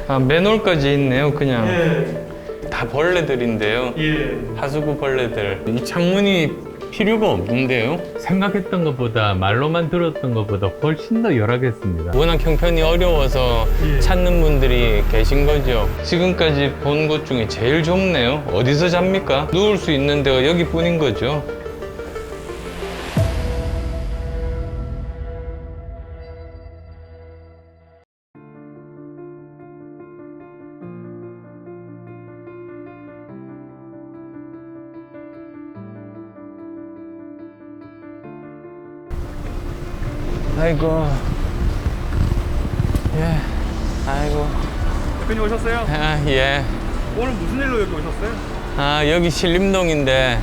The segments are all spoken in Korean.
아, 맨홀까지 있네요, 그냥. 예. 다 벌레들인데요. 예. 하수구 벌레들. 이 창문이 필요가 없는데요? 생각했던 것보다, 말로만 들었던 것보다 훨씬 더 열악했습니다. 워낙 형편이 어려워서 예. 찾는 분들이 계신 거죠. 지금까지 본 곳 중에 제일 좁네요. 어디서 잡니까? 누울 수 있는 데가 여기뿐인 거죠. 아이고, 예, 아이고, 대표님 오셨어요? 아, 예. 오늘 무슨 일로 여기 오셨어요? 아, 여기 신림동인데,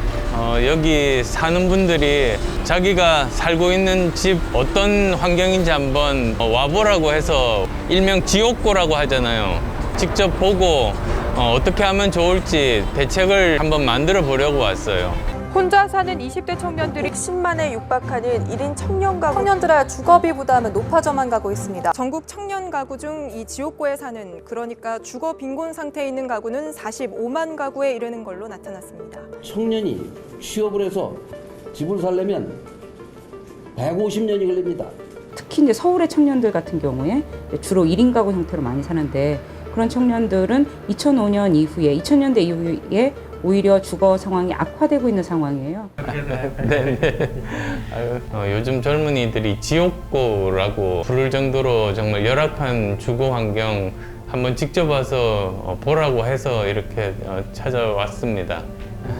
여기 사는 분들이 자기가 살고 있는 집 어떤 환경인지 한번 와보라고 해서 일명 지옥고라고 하잖아요. 직접 보고 어떻게 하면 좋을지 대책을 한번 만들어 보려고 왔어요. 혼자 사는 20대 청년들이 10만에 육박하는 1인 청년 가구. 청년들의 주거비 부담은 높아져만 가고 있습니다. 전국 청년 가구 중 이 지옥고에 사는, 그러니까 주거 빈곤 상태에 있는 가구는 45만 가구에 이르는 걸로 나타났습니다. 청년이 취업을 해서 집을 살려면 150년이 걸립니다. 특히 이제 서울의 청년들 같은 경우에 주로 1인 가구 형태로 많이 사는데, 그런 청년들은 2005년 이후에, 2000년대 이후에 오히려 주거 상황이 악화되고 있는 상황이에요. 네. 아유, 요즘 젊은이들이 지옥고라고 부를 정도로 정말 열악한 주거 환경 한번 직접 와서 보라고 해서 이렇게 찾아왔습니다.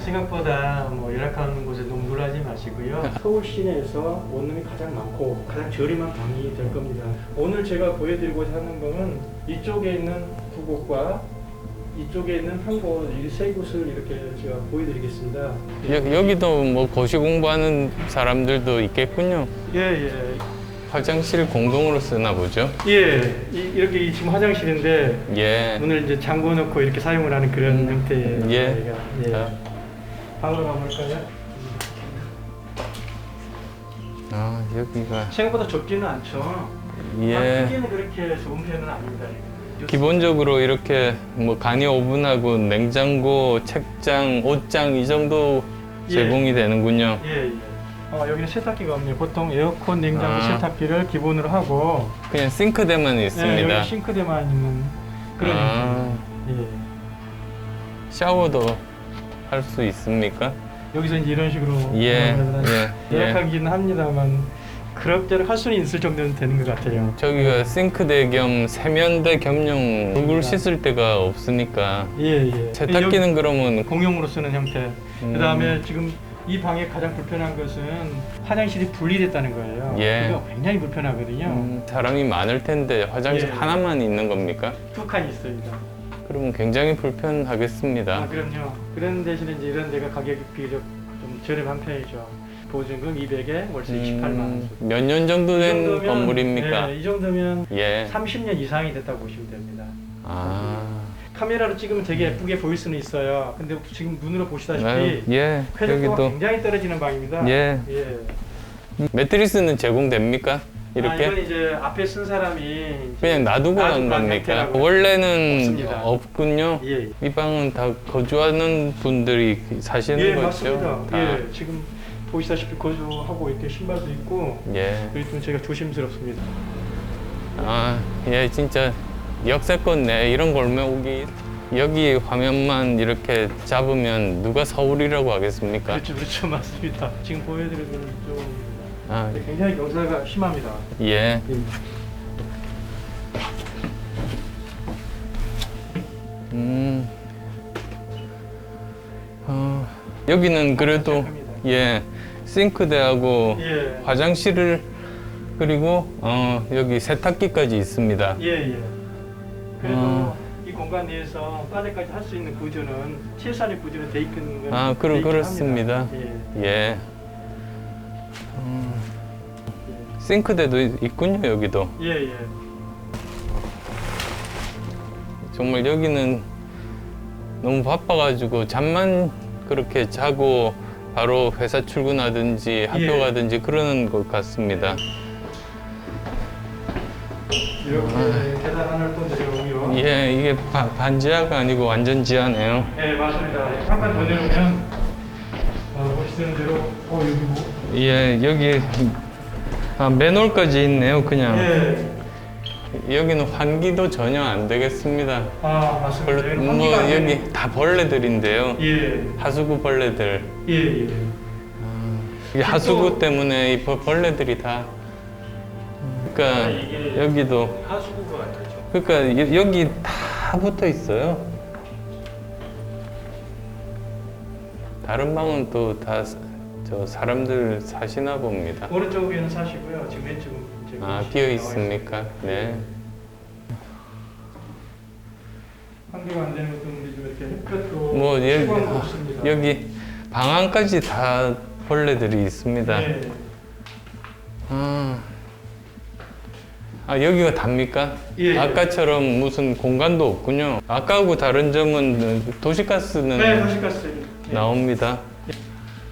생각보다 뭐 열악한 곳에 너무 놀라지 마시고요. 서울 시내에서 원룸이 가장 많고 가장 저렴한 방이 될 겁니다. 오늘 제가 보여드리고자 하는 거는 이쪽에 있는 두 곳과 이쪽에 있는 한 곳, 이 세 곳을 이렇게 제가 보여드리겠습니다. 여기도 뭐 고시 공부하는 사람들도 있겠군요. 예, 예. 화장실 공동으로 쓰나 보죠? 예, 이렇게 지금 화장실인데 예. 문을 이제 잠궈 놓고 이렇게 사용을 하는 그런 형태의 예. 저희가, 예. 자. 방으로 가볼까요? 아, 여기가. 생각보다 좁지는 않죠. 예. 크기는 그렇게 좋은 편은 아닙니다. 기본적으로 이렇게 뭐 간이 오븐하고 냉장고, 책장, 옷장 이 정도 제공이 되는군요. 예, 예. 여기는 세탁기가 없네요. 보통 에어컨, 냉장고, 세탁기를 기본으로 하고 그냥 싱크대만 있습니다. 여기 싱크대만 있는 그런 형태. 예. 샤워도 할 수 있습니까? 여기서 이제 이런 식으로 예, 예약하기는 합니다만 그럭저럭 할 수는 있을 정도는 되는 것 같아요. 저기가 싱크대 겸 세면대 겸용 얼굴 씻을 데가 없으니까 예, 예. 세탁기는 그러면 공용으로 쓰는 형태. 그다음에 지금 이 방의 가장 불편한 것은 화장실이 분리됐다는 거예요. 예. 이거 굉장히 불편하거든요. 사람이 많을 텐데 화장실 예. 하나만 있는 겁니까? 두 칸이 있습니다. 그러면 굉장히 불편하겠습니다. 아, 그럼요. 그런 대신에 이제 이런 데가 가격이 비교적 좀 저렴한 편이죠. 보증금 200에 월세 28만 원. 몇 년 정도 된 이 정도면, 건물입니까? 이 정도면 예. 30년 이상이 됐다고 보시면 됩니다. 아. 카메라로 찍으면 되게 예쁘게 보일 수는 있어요. 근데 지금 눈으로 보시다시피 아유, 예. 쾌적도가 여기도 굉장히 떨어지는 방입니다. 예. 예. 매트리스는 제공됩니까? 이렇게? 이건 이제 앞에 쓴 사람이 이제 그냥 놔두고 간 놔두고 간 겁니까? 형태라고. 원래는 없습니다. 없군요. 예. 이 방은 다 거주하는 분들이 사시는 예, 거죠? 맞습니다. 다. 예, 지금 보시다시피 거주하고 이렇게 신발도 있고 예. 그래서 좀 제가 조심스럽습니다. 아, 예, 진짜 역세권 내 이런 골목이 여기 화면만 이렇게 잡으면 누가 서울이라고 하겠습니까? 그렇죠, 그렇죠, 맞습니다. 지금 보여드리는 좀 아, 굉장히 경사가 심합니다. 예. 여기는 그래도 시작합니다. 예, 싱크대하고 예. 화장실을 그리고 여기 세탁기까지 있습니다. 예, 예. 그래도 이 공간 내에서 빨래까지 할 수 있는 구조는 최소한의 구조는 돼 있는 건 아, 돼 있긴 그렇습니다. 합니다. 예. 예. 싱크대도 있군요, 여기도. 예, 예. 정말 여기는 너무 바빠가지고 잠만 그렇게 자고 바로 회사 출근하든지 학교 예. 가든지 그러는 것 같습니다. 이렇게 계단 하나를 또 내려오면 예, 이게 반지하가 아니고 완전 지하네요. 네, 맞습니다. 잠깐 더 내려오면 보시는 대로 여기 뭐? 예, 여기 맨홀까지 있네요, 그냥. 예. 여기는 환기도 전혀 안 되겠습니다. 맞습니다. 벌- 여기는 뭐 환기가 안 되는- 여기 다 벌레들인데요. 예. 하수구 벌레들. 예. 이 하수구 때문에 이 벌레들이 다. 그러니까 이게- 여기도. 하수구가 아니죠. 그러니까 여기 다 붙어 있어요. 다른 방은 또 다 저 사람들 사시나 봅니다. 오른쪽에는 사시고요. 지금 왼쪽은 이제 비어 있습니까? 네. 환기가 안 되는 것도 우리 좀 이렇게 햇볕도 뭐 채광도 없습니다. 여기 방 안까지 다 벌레들이 있습니다. 네. 여기가 답니까? 예. 아까처럼 무슨 공간도 없군요. 아까하고 다른 점은 도시가스는 네, 도시가스. 네. 나옵니다.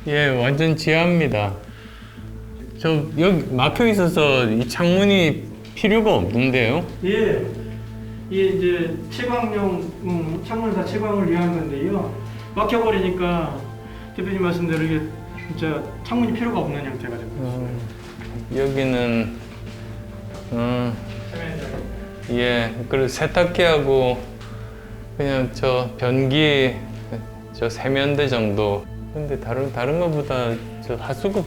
예, 완전 지하입니다. 저 여기 막혀 있어서 이 창문이 필요가 없는데요. 예. 이게 이제 채광용 창문을 다 채광을 위한 건데요. 막혀버리니까 대표님 말씀대로 이게 진짜 창문이 필요가 없는 형태가 됩니다. 여기는 세면장. 예, 그리고 세탁기하고 그냥 저 변기 저 세면대 정도. 근데 다른 것보다 저 하수구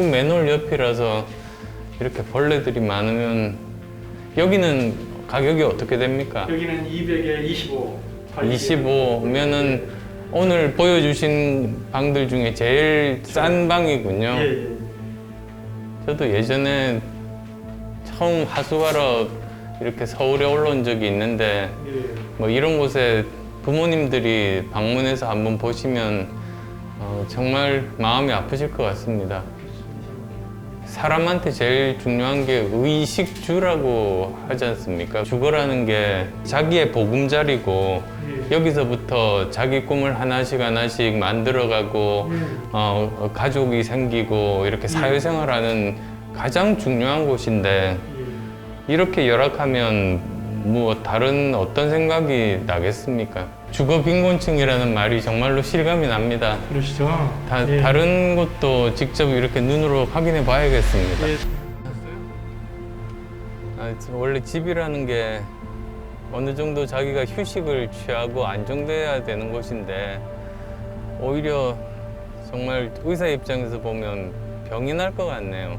맨홀 옆이라서 이렇게 벌레들이 많으면 여기는 가격이 어떻게 됩니까? 여기는 200에 25. 25면은 오늘 보여주신 방들 중에 제일 싼 방이군요. 예. 저도 예전에 처음 하수하러 이렇게 서울에 올라온 적이 있는데 예. 뭐 이런 곳에 부모님들이 방문해서 한번 보시면 정말 마음이 아프실 것 같습니다. 사람한테 제일 중요한 게 의식주라고 하지 않습니까? 주거라는 게 자기의 보금자리고 예. 여기서부터 자기 꿈을 하나씩 만들어가고 가족이 생기고 이렇게 사회생활하는 가장 중요한 곳인데 이렇게 열악하면 뭐 다른 어떤 생각이 나겠습니까? 주거 빈곤층이라는 말이 정말로 실감이 납니다. 그러시죠? 예. 다른 것도 직접 이렇게 눈으로 확인해 봐야겠습니다. 예. 원래 집이라는 게 어느 정도 자기가 휴식을 취하고 안정돼야 되는 곳인데 오히려 정말 의사 입장에서 보면 병이 날 것 같네요.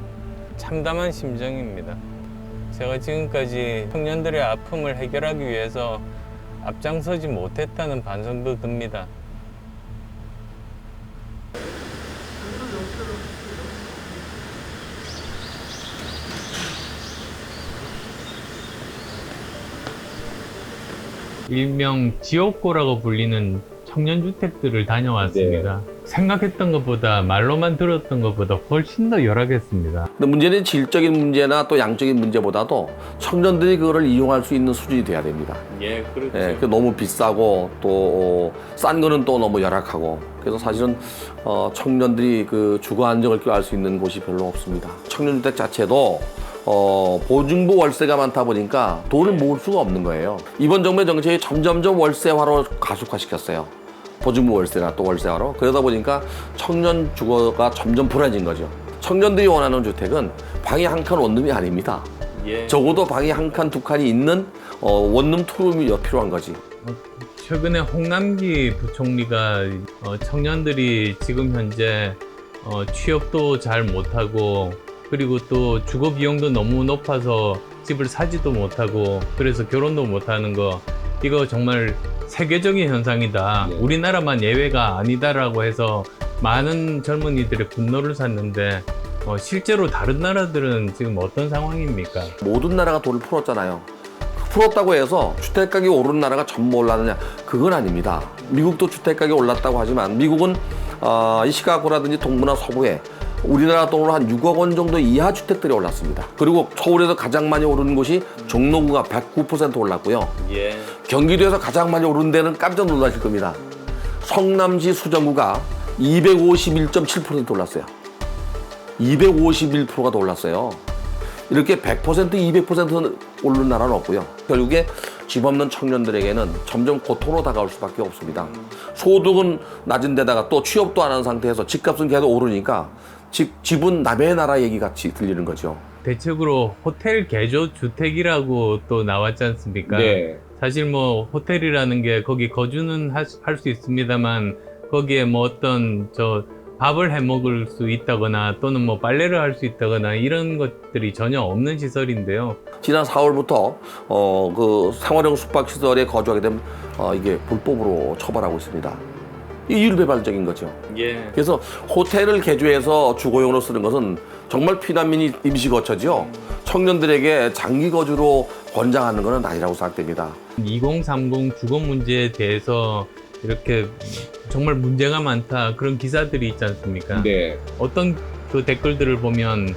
참담한 심정입니다. 제가 지금까지 청년들의 아픔을 해결하기 위해서 앞장서지 못했다는 반성도 듭니다. 일명 지옥고라고 불리는 청년주택들을 다녀왔습니다. 생각했던 것보다 말로만 들었던 것보다 훨씬 더 열악했습니다. 근데 문제는 질적인 문제나 또 양적인 문제보다도 청년들이 그거를 이용할 수 있는 수준이 돼야 됩니다. 예, 그렇죠. 예, 너무 비싸고 또 싼 거는 또 너무 열악하고 그래서 사실은 청년들이 그 주거 안정을 꾀할 수 있는 곳이 별로 없습니다. 청년주택 자체도 보증부 월세가 많다 보니까 돈을 모을 수가 없는 거예요. 이번 정부의 정책이 점점점 월세화로 가속화시켰어요. 보증부 월세나 또 월세화로. 그러다 보니까 청년 주거가 점점 불안해진 거죠. 청년들이 원하는 주택은 방이 한 칸 원룸이 아닙니다. 예. 적어도 방이 한 칸, 두 칸이 있는 원룸 투룸이 필요한 거지. 최근에 홍남기 부총리가 청년들이 지금 현재 취업도 잘 못하고 그리고 또 주거 비용도 너무 높아서 집을 사지도 못하고 그래서 결혼도 못하는 거 이거 정말 세계적인 현상이다. 우리나라만 예외가 아니다라고 해서 많은 젊은이들의 분노를 샀는데 실제로 다른 나라들은 지금 어떤 상황입니까? 모든 나라가 돈을 풀었잖아요. 풀었다고 해서 주택가격이 오르는 나라가 전부 올랐느냐? 그건 아닙니다. 미국도 주택가격이 올랐다고 하지만 미국은 이 시카고라든지 동부나 서부에 우리나라 돈으로 한 6억 원 정도 이하 주택들이 올랐습니다. 그리고 서울에서 가장 많이 오르는 곳이 종로구가 109% 올랐고요. 예. 경기도에서 가장 많이 오른 데는 깜짝 놀라실 겁니다. 성남시 수정구가 251.7% 올랐어요. 251%가 더 올랐어요. 이렇게 100%, 200% 오르는 나라는 없고요. 결국에 집 없는 청년들에게는 점점 고통으로 다가올 수밖에 없습니다. 소득은 낮은 데다가 또 취업도 안 한 상태에서 집값은 계속 오르니까 집은 남의 나라 얘기 같이 들리는 거죠. 대책으로 호텔 개조 주택이라고 또 나왔지 않습니까? 네. 사실 뭐 호텔이라는 게 거기 거주는 할 수 있습니다만 거기에 뭐 어떤 밥을 해 먹을 수 있다거나 또는 뭐 빨래를 할 수 있다거나 이런 것들이 전혀 없는 시설인데요. 지난 4월부터 그 생활형 숙박시설에 거주하게 되면 이게 불법으로 처벌하고 있습니다. 이 일배반적인 거죠. 예. 그래서 호텔을 개조해서 주거용으로 쓰는 것은 정말 피난민이 임시거처죠. 청년들에게 장기 거주로 권장하는 것은 아니라고 생각됩니다. 2030 주거 문제에 대해서 이렇게 정말 문제가 많다 그런 기사들이 있지 않습니까? 네. 어떤 그 댓글들을 보면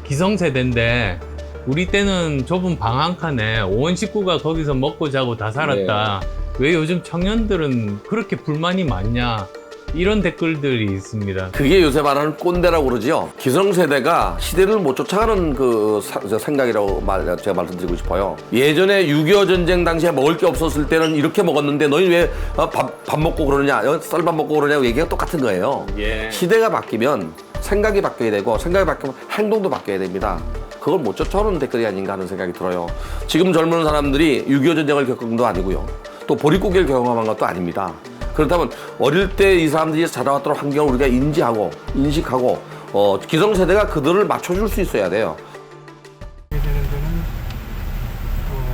기성세대인데 우리 때는 좁은 방 한 칸에 5원 식구가 거기서 먹고 자고 다 살았다. 왜 요즘 청년들은 그렇게 불만이 많냐? 이런 댓글들이 있습니다. 그게 요새 말하는 꼰대라고 그러지요. 기성세대가 시대를 못 쫓아가는 그 생각이라고 제가 말씀드리고 싶어요. 예전에 6.25 전쟁 당시에 먹을 게 없었을 때는 이렇게 먹었는데 너희 왜 밥 먹고 그러냐, 쌀밥 먹고 그러냐고 얘기가 똑같은 거예요. 예. 시대가 바뀌면 생각이 바뀌어야 되고 생각이 바뀌면 행동도 바뀌어야 됩니다. 그걸 못 쫓아오는 댓글이 아닌가 하는 생각이 들어요. 지금 젊은 사람들이 6.25 전쟁을 겪은 것도 아니고요. 또 보릿고개를 경험한 것도 아닙니다. 그렇다면 어릴 때 이 사람들이 자라왔던 환경을 우리가 인지하고 인식하고 기성세대가 그들을 맞춰줄 수 있어야 돼요. 되는 데는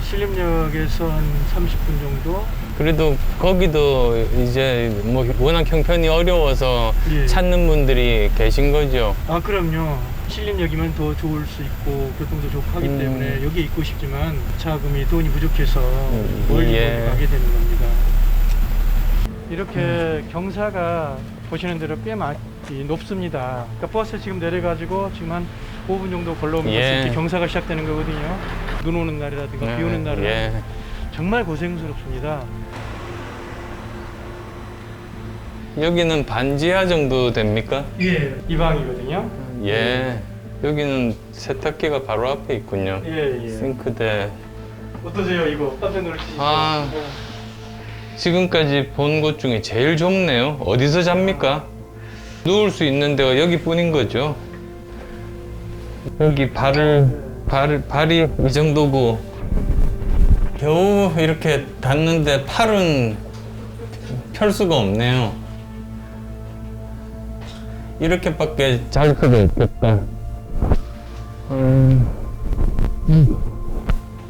신림역에서 한 30분 정도. 그래도 거기도 이제 뭐 워낙 형편이 어려워서 예. 찾는 분들이 계신 거죠. 아 그럼요. 신림역이면 더 좋을 수 있고 교통도 좋고 하기 때문에 여기 있고 싶지만 자금이 돈이 부족해서 멀리 예. 가게 되는 겁니다. 이렇게 경사가 보시는 대로 꽤 많이 높습니다. 그러니까 버스 지금 내려가지고 지금 한 5분 정도 걸러오면 예. 이렇게 경사가 시작되는 거거든요. 눈 오는 날이라든가 비 오는 날은 예. 정말 고생스럽습니다. 여기는 반지하 정도 됩니까? 예, 이 방이거든요. 예. 여기는 세탁기가 바로 앞에 있군요. 예, 예. 싱크대. 어떠세요, 이거? 깜짝 놀라시죠? 아. 지금까지 본 곳 중에 제일 좁네요. 어디서 잡니까? 누울 수 있는 데가 여기뿐인 거죠. 여기 발이 이 정도고 겨우 이렇게 닿는데 팔은 펼 수가 없네요. 이렇게밖에 잘 수가 없겠다.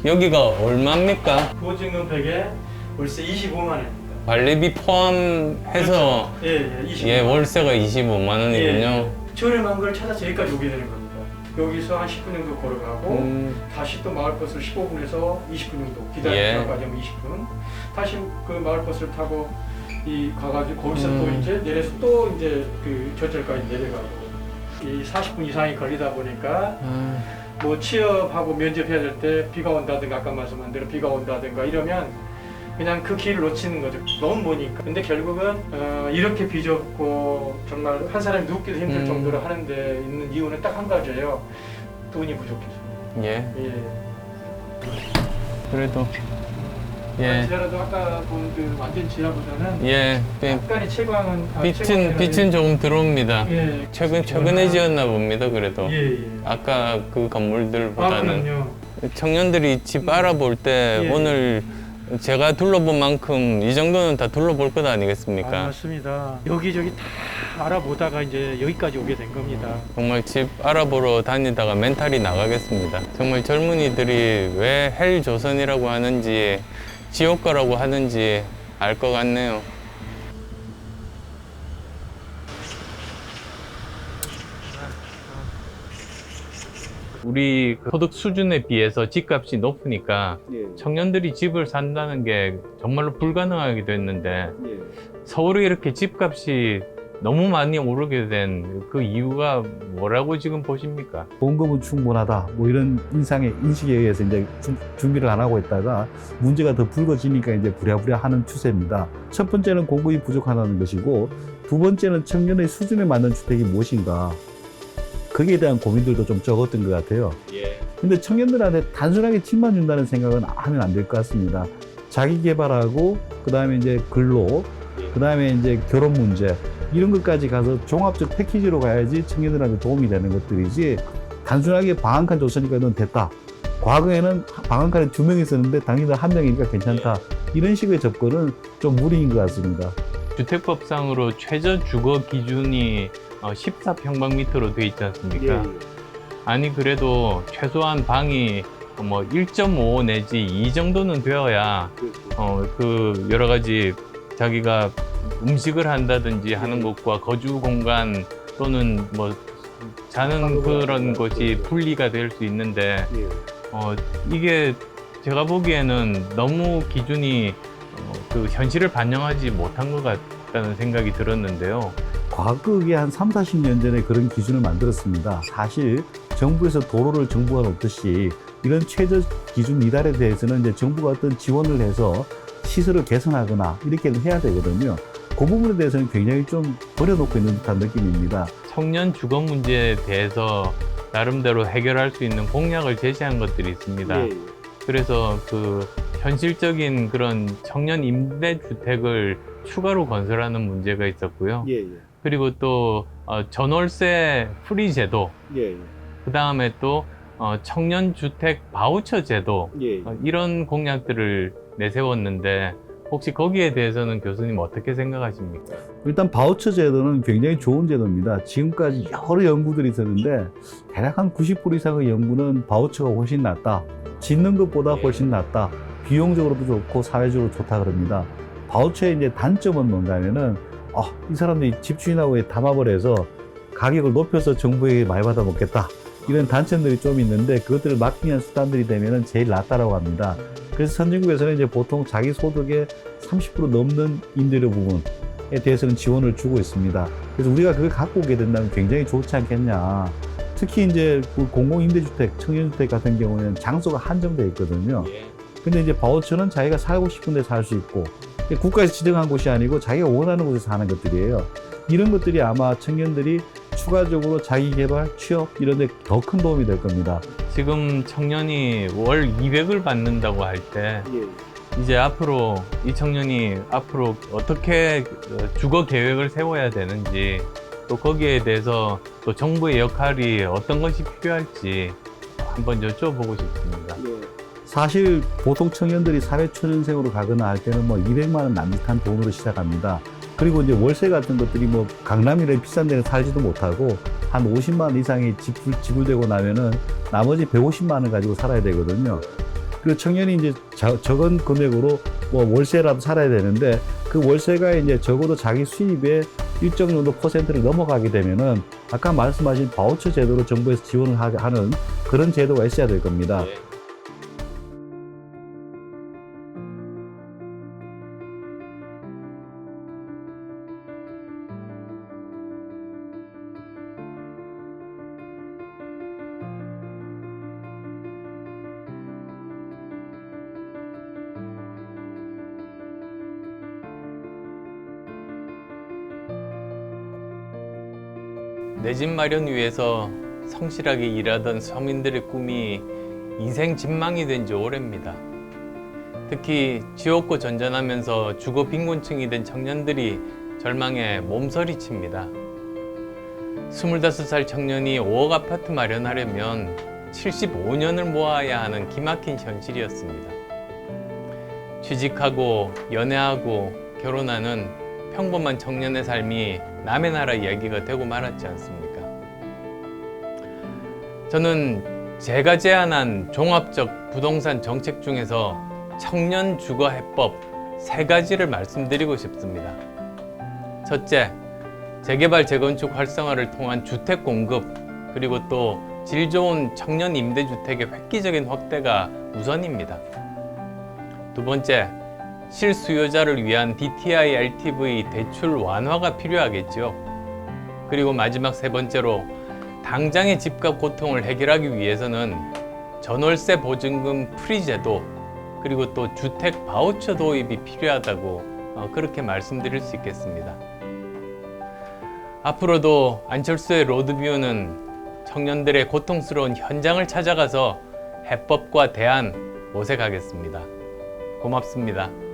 여기가 얼마입니까? 보증금 100에 월세 25만 원입니다. 관리비 포함해서 예, 25만 예, 원. 월세가 25만 원이군요. 예, 저렴한 걸 찾아서 여기까지 오게 되는 겁니다. 여기서 한 10분 정도 걸어가고 다시 또 마을버스를 15분에서 20분 정도 기다리다까지 하면 20분. 다시 그 마을버스를 타고 가가지고 거기서 또 이제 내려서 또 이제 그 저절까지 내려가고 이 40분 이상이 걸리다 보니까 뭐 취업하고 면접해야 될 때 비가 온다든가 아까 말씀한 대로 비가 온다든가 이러면 그냥 그 길을 놓치는 거죠. 너무 머니까. 근데 결국은 이렇게 비좁고 정말 한 사람이 눕기도 힘들 정도로 하는데 있는 이유는 딱 한 가지예요. 돈이 부족해서. 예. 예. 그래도 예. 지하라도 아까 본 그 완전 지하보다는 예. 약간의 채광은 빛은 조금 들어옵니다. 예. 최근에 지었나 봅니다. 그래도 예, 예. 아까 그 건물들보다는 그럼요. 청년들이 집 알아볼 때 예. 오늘 제가 둘러본 만큼 이 정도는 다 둘러볼 것 아, 아니겠습니까? 맞습니다. 여기저기 다 알아보다가 이제 여기까지 오게 된 겁니다. 정말 집 알아보러 다니다가 멘탈이 나가겠습니다. 정말 젊은이들이 왜 헬조선이라고 하는지 지옥가라고 하는지 알 것 같네요. 우리 소득 수준에 비해서 집값이 높으니까 청년들이 집을 산다는 게 정말로 불가능하게 됐는데 서울에 이렇게 집값이 너무 많이 오르게 된 그 이유가 뭐라고 지금 보십니까? 보험금은 충분하다 뭐 이런 인식에 의해서 이제 준비를 안 하고 있다가 문제가 더 불거지니까 이제 부랴부랴 하는 추세입니다. 첫 번째는 공급이 부족하다는 것이고 두 번째는 청년의 수준에 맞는 주택이 무엇인가 거기에 대한 고민들도 좀 적었던 것 같아요. 근데 청년들한테 단순하게 집만 준다는 생각은 하면 안 될 것 같습니다. 자기 개발하고, 그 다음에 이제 근로, 그 다음에 이제 결혼 문제, 이런 것까지 가서 종합적 패키지로 가야지 청년들한테 도움이 되는 것들이지, 단순하게 방 한 칸 줬으니까 넌 됐다. 과거에는 방 한 칸에 2명 있었는데 당신들 1명이니까 괜찮다. 이런 식의 접근은 좀 무리인 것 같습니다. 주택법상으로 최저 주거 기준이 14평방미터로 돼 있지 않습니까? 아니 그래도 최소한 방이 뭐 1.5 내지 2 정도는 되어야 그 여러 가지 자기가 음식을 한다든지 하는 것과 거주 공간 또는 뭐 자는 그런 것이 분리가 될 수 있는데 이게 제가 보기에는 너무 기준이 그 현실을 반영하지 못한 것 같다는 생각이 들었는데요. 과거에 한 3, 40년 전에 그런 기준을 만들었습니다. 사실 정부에서 도로를 정부가 놓듯이 이런 최저 기준 미달에 대해서는 이제 정부가 어떤 지원을 해서 시설을 개선하거나 이렇게 해야 되거든요. 그 부분에 대해서는 굉장히 좀 버려놓고 있는 듯한 느낌입니다. 청년 주거 문제에 대해서 나름대로 해결할 수 있는 공약을 제시한 것들이 있습니다. 그래서 그 현실적인 그런 청년 임대주택을 추가로 건설하는 문제가 있었고요. 그리고 또 전월세 프리 제도, 그 다음에 또 청년주택 바우처 제도, 이런 공약들을 내세웠는데 혹시 거기에 대해서는 교수님 어떻게 생각하십니까? 일단 바우처 제도는 굉장히 좋은 제도입니다. 지금까지 여러 연구들이 있었는데 대략 한 90% 이상의 연구는 바우처가 훨씬 낫다. 짓는 것보다 훨씬 낫다. 비용적으로도 좋고 사회적으로 좋다 그럽니다. 바우처의 이제 단점은 뭔가 하면은 이 사람들이 집주인하고 담합을 해서 가격을 높여서 정부에게 많이 받아 먹겠다. 이런 단점들이 좀 있는데 그것들을 막기 위한 수단들이 되면은 제일 낫다라고 합니다. 그래서 선진국에서는 이제 보통 자기 소득의 30% 넘는 임대료 부분에 대해서는 지원을 주고 있습니다. 그래서 우리가 그걸 갖고 오게 된다면 굉장히 좋지 않겠냐. 특히 이제 공공임대주택, 청년주택 같은 경우에는 장소가 한정되어 있거든요. 근데 이제 바우처는 자기가 살고 싶은 데 살 수 있고 국가에서 지정한 곳이 아니고 자기가 원하는 곳에 사는 것들이에요. 이런 것들이 아마 청년들이 추가적으로 자기 개발, 취업 이런 데 더 큰 도움이 될 겁니다. 지금 청년이 월 200을 받는다고 할 때 이제 앞으로 이 청년이 앞으로 어떻게 주거 계획을 세워야 되는지 또 거기에 대해서 또 정부의 역할이 어떤 것이 필요할지 한번 여쭤보고 싶습니다. 사실 보통 청년들이 사회초년생으로 가거나 할 때는 뭐 200만 원 남짓한 돈으로 시작합니다. 그리고 이제 월세 같은 것들이 뭐 강남이나 비싼 데는 살지도 못하고 한 50만 원 이상이 지불되고 나면은 나머지 150만 원 가지고 살아야 되거든요. 그리고 청년이 이제 적은 금액으로 뭐 월세라도 살아야 되는데 그 월세가 이제 적어도 자기 수입의 일정 정도 퍼센트를 넘어가게 되면은 아까 말씀하신 바우처 제도로 정부에서 지원을 하는 그런 제도가 있어야 될 겁니다. 내 집 마련 위해서 성실하게 일하던 서민들의 꿈이 인생 집망이 된 지 오래입니다. 특히 지옥고 전전하면서 주거 빈곤층이 된 청년들이 절망에 몸서리칩니다. 25살 청년이 5억 아파트 마련하려면 75년을 모아야 하는 기막힌 현실이었습니다. 취직하고 연애하고 결혼하는 평범한 청년의 삶이 남의 나라 이야기가 되고 말았지 않습니까? 저는 제가 제안한 종합적 부동산 정책 중에서 청년 주거 해법 3가지를 말씀드리고 싶습니다. 첫째, 재개발 재건축 활성화를 통한 주택 공급, 그리고 또 질 좋은 청년 임대주택의 획기적인 확대가 우선입니다. 두 번째, 실수요자를 위한 DTI LTV 대출 완화가 필요하겠죠. 그리고 마지막 3번째로 당장의 집값 고통을 해결하기 위해서는 전월세 보증금 프리 제도 그리고 또 주택 바우처 도입이 필요하다고 그렇게 말씀드릴 수 있겠습니다. 앞으로도 안철수의 로드뷰는 청년들의 고통스러운 현장을 찾아가서 해법과 대안 모색하겠습니다. 고맙습니다.